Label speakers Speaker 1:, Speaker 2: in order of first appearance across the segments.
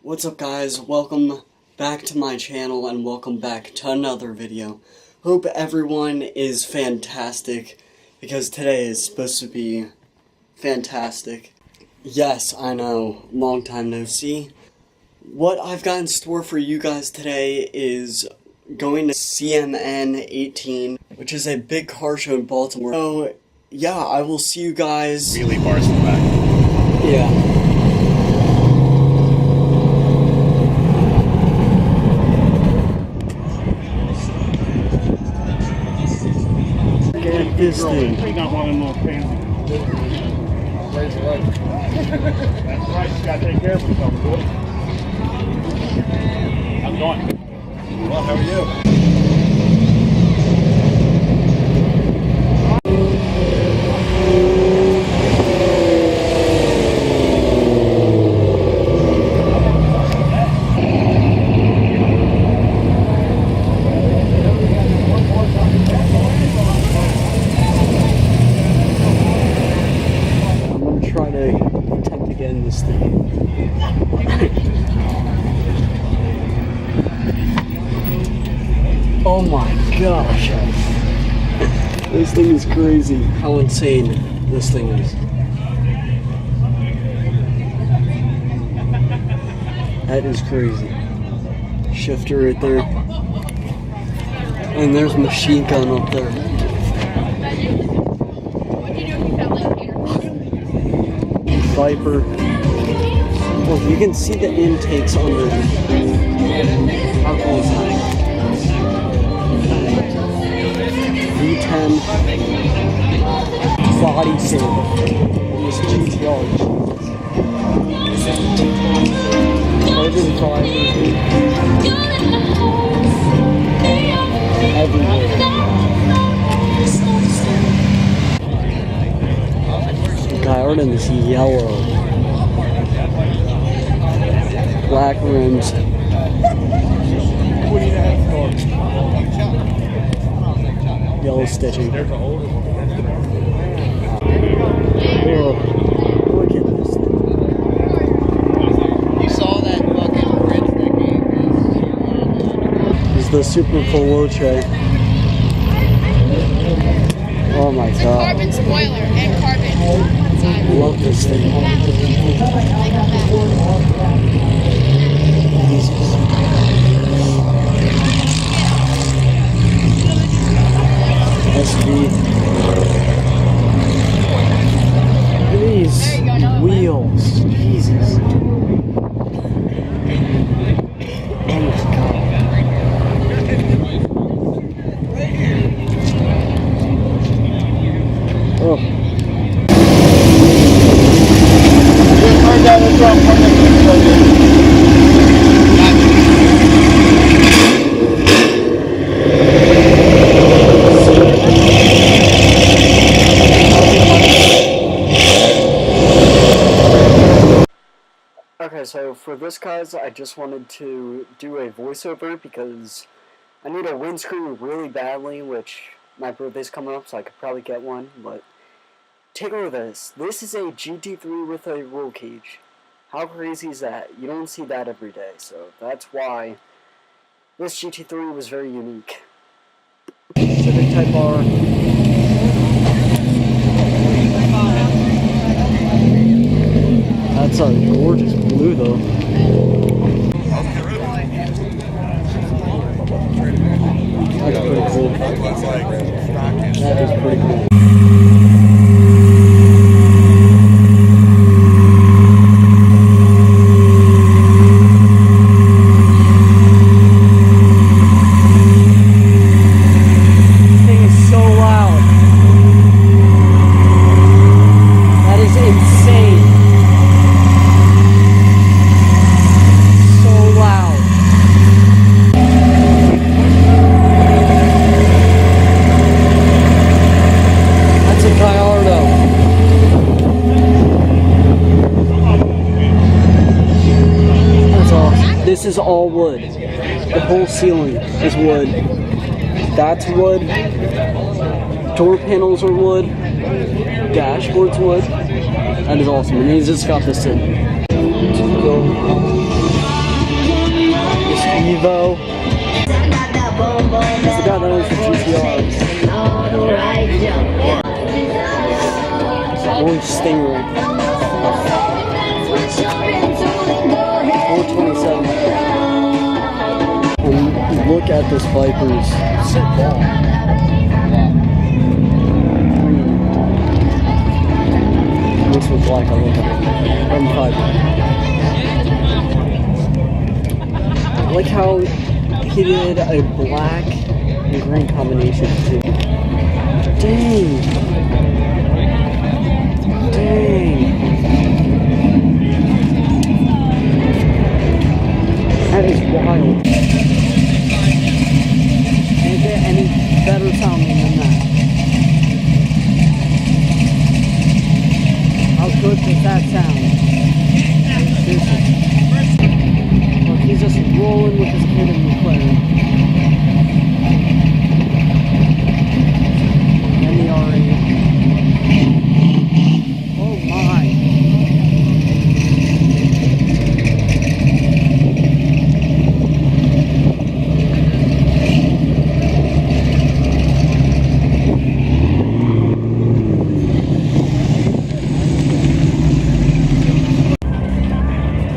Speaker 1: What's up guys, welcome back to my channel and welcome back to another video. Hope everyone is fantastic because today is supposed to be fantastic. Yes, I know, long time no see. What I've got in store for you guys today is going to CMN 18, which is a big car show in Baltimore. So yeah, I will see you guys.
Speaker 2: Really bars in the back.
Speaker 1: Yeah. This thing.
Speaker 2: You got one of them little fancy. That's right, you gotta take care of yourself, boy. How's it going? Well, how are you?
Speaker 1: Attempt to get in this thing. Oh my gosh. This thing is crazy. How insane this thing is. That is crazy. Shifter right there. And there's a machine gun up there. Viper. Well, you can see the intakes under. How cool is that? V10 body saver. This GTR. Carbon fiber. Everywhere. Garden is yellow. Black rims. Yellow stitching. Oh, look at this thing.
Speaker 3: You saw that fucking bridge making.
Speaker 1: This is the Super Veloce. Oh my god.
Speaker 3: Carbon spoiler and carbon.
Speaker 1: I love this thing. Jesus. SV. Look at these wheels. Jesus. Oh my god. Oh. Okay, so for this guys, I just wanted to do a voiceover because I need a windscreen really badly, which my birthday's coming up, so I could probably get one, but take a look at this. This is a GT3 with a roll cage. How crazy is that? You don't see that every day, so that's why this GT3 was very unique. Civic Type R. That's a gorgeous blue though. That's pretty cool. That is pretty cool. This is all wood. The whole ceiling is wood. That's wood. Door panels are wood. Dashboard's wood. That is awesome. And he's just got this in. Stingray. 427. And look at this Viper's. Mixed with black, I look at it. 5. I like how he did a black and green combination too. Dang. That is wild. Can't get any better sounding than that. How good does that sound? Seriously. Look, he's just rolling with his kid in the player. And the RA. Oh my.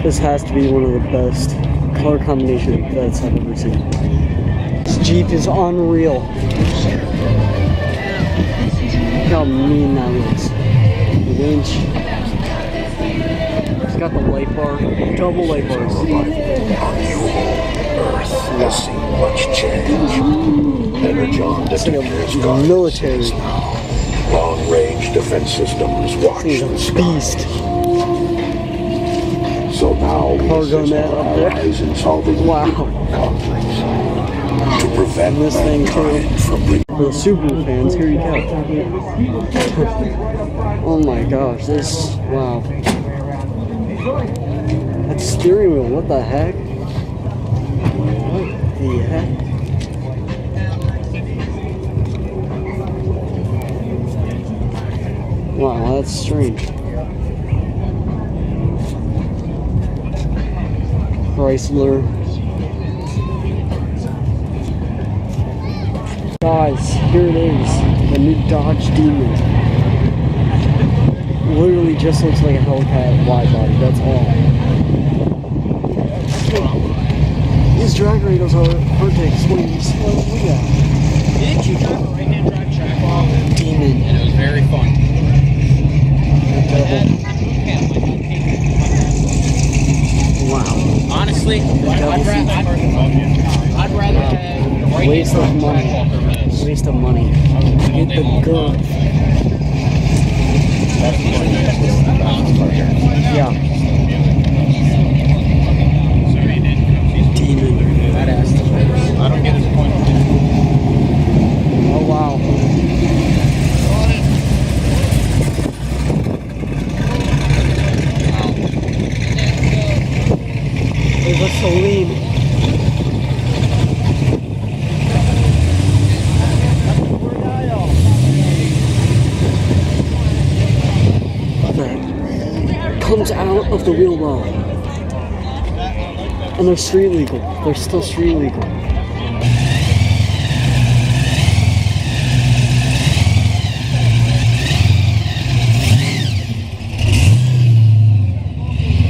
Speaker 1: This has to be one of the best color combination bets I've ever seen. This Jeep is unreal. Look how mean that looks. The winch. It's got the light bar, double light bars.
Speaker 4: Our new home, Earth, has seen much change. Energon detectors guard
Speaker 1: military.
Speaker 4: cities now. Long-range defense systems watch
Speaker 1: He's
Speaker 4: the
Speaker 1: a
Speaker 4: skies.
Speaker 1: beast.
Speaker 4: So now we
Speaker 1: Cargo
Speaker 4: assist
Speaker 1: net
Speaker 4: our
Speaker 1: up there.
Speaker 4: allies in solving
Speaker 1: Wow.
Speaker 4: conflicts to prevent
Speaker 1: And this thing too.
Speaker 4: mankind from bringing
Speaker 1: For the Subaru fans, here you go. Oh my gosh, this, wow. That steering wheel, what the heck? What the heck? Wow, that's strange. Chrysler. Guys, here it is, the new Dodge Demon. Literally just looks like a Hellcat wide body, that's all. These drag radios are hard to explain. Just look at that.
Speaker 3: Did you drive a right-hand drive track off?
Speaker 1: Demon.
Speaker 3: And it was very fun.
Speaker 1: Wow.
Speaker 3: Honestly, I'd rather have a right-hand
Speaker 1: Waste of
Speaker 3: drive
Speaker 1: money.
Speaker 3: track walk over this.
Speaker 1: Waste of money. Get the girth. Yeah. Demon.
Speaker 2: I don't get his point.
Speaker 1: Oh wow. There's a Saline. That comes out of the wheel well. And they're street legal. They're still street legal.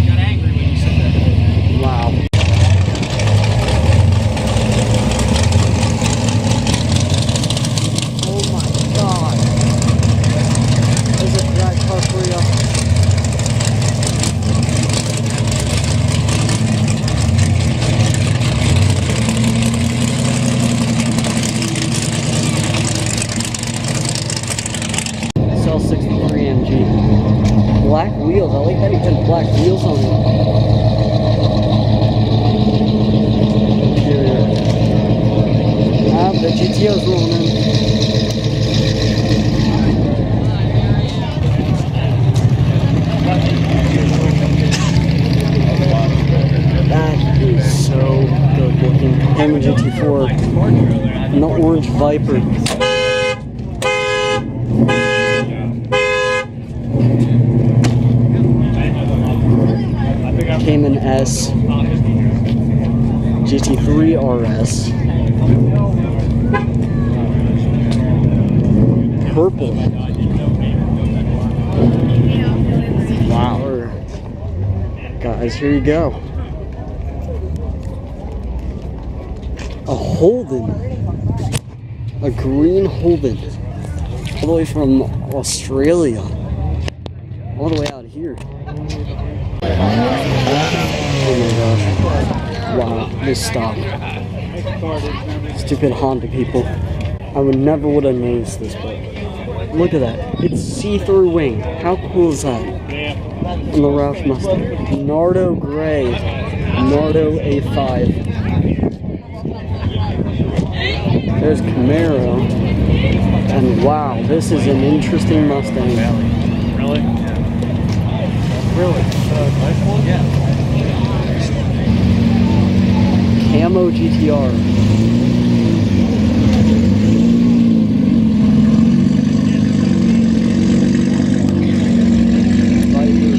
Speaker 3: Got angry when you said that.
Speaker 1: Wow. Oh my god. There's a drag car for you. Cell 63 MG. Black wheels. I like that he put black wheels on it. Interior. Ah, the GTO's rolling in. That is so good looking. Hammer GT4 and the orange Viper. Cayman S, GT3 RS, purple. Wow. Guys, here you go. A Holden. A green Holden. All the way from Australia. All the way out here. Oh my gosh. Wow, this stop. Stupid Honda people. I would have noticed this, but look at that. It's see-through wing. How cool is that? And the Roush Mustang. Nardo Gray. Nardo A5. There's Camaro. And wow, this is an interesting Mustang.
Speaker 2: Really?
Speaker 1: Really?
Speaker 2: Nice one?
Speaker 3: Yeah.
Speaker 1: Camo GTR. Right here.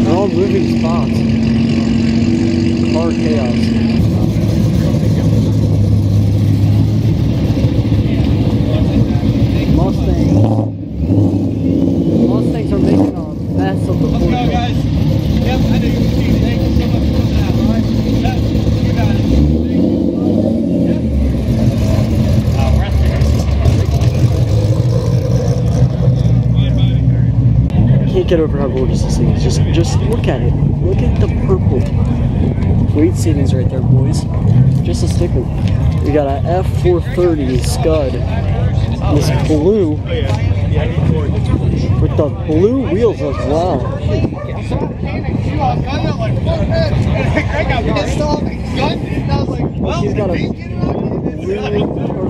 Speaker 1: They're all moving spots. Car chaos. Mustangs are making a mess of the Porsche.
Speaker 3: Let's go, guys. Yep, I knew you would see. Thank you so much for coming out, all right? Yep, you got it.
Speaker 1: Can't get over how gorgeous this thing is. Just look at it. Look at the purple. Great seatings right there, boys. Just a sticker. We got a F430 Scud. This blue with the blue wheels as well. He's got a blue part of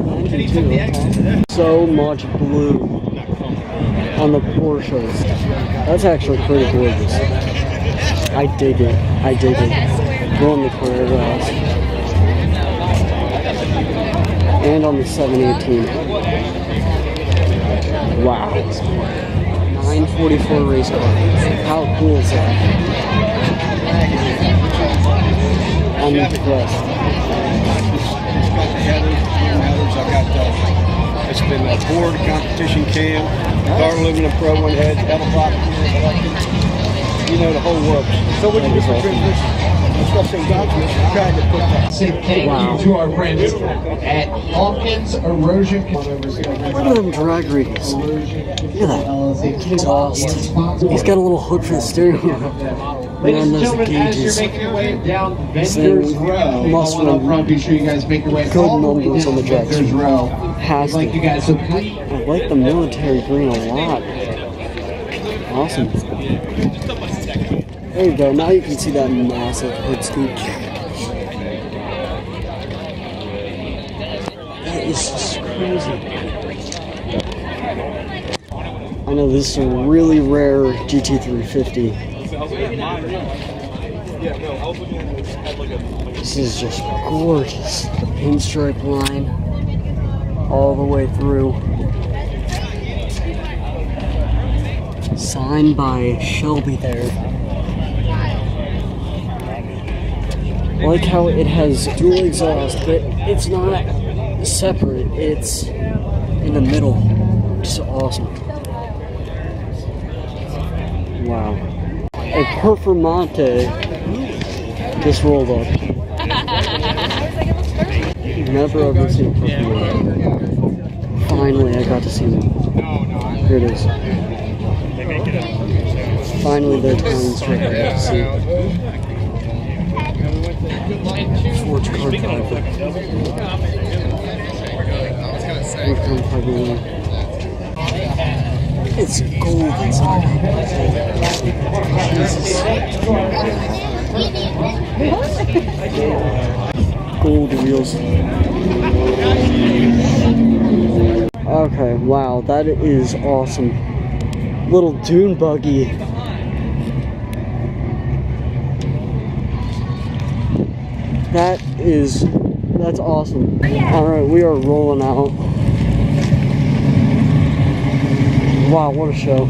Speaker 1: the engine too. Okay. So much blue on the Porsches. That's actually pretty gorgeous. I dig it. I dig it. Going the Carreras. And on the 718. Wow. 944 race car. How cool is that? I'm impressed.
Speaker 5: It's been a board competition cam, car aluminum pro one head, helicopter, you know, the whole works. So what you do for transmission? Say thank
Speaker 6: you to our friends at Hawkins Erosion.
Speaker 1: Look at them drag radius. Look at that. Exhaust. He's got a little hood for the steering wheel.
Speaker 6: Ladies and
Speaker 1: those
Speaker 6: gentlemen, as you're
Speaker 1: gauges.
Speaker 6: making your way down Vendors Row,
Speaker 1: Must
Speaker 6: following up front, be sure you guys make your way
Speaker 1: good
Speaker 6: all the way
Speaker 1: numbers on the
Speaker 6: down
Speaker 1: jacks.
Speaker 6: Vendors Row.
Speaker 1: Has
Speaker 6: I'd like
Speaker 1: to.
Speaker 6: you guys to please.
Speaker 1: I like the military green a lot. Awesome. There you go. Now you can see that massive hood scoop. That is just crazy. I know this is a really rare GT350. This is just gorgeous. The pinstripe line all the way through. Signed by Shelby there. I like how it has dual exhaust, but it's not separate. It's in the middle. It's awesome. Wow. A Performante just rolled up. Never ever seen a Performante. Finally, I got to see one. Here it is. Finally, their Italian strip I got to see. Forge car driver. It's gold inside. Jesus. Gold wheels. Okay, wow, that is awesome. Little dune buggy. That's awesome. Alright, we are rolling out. Wow, what a show.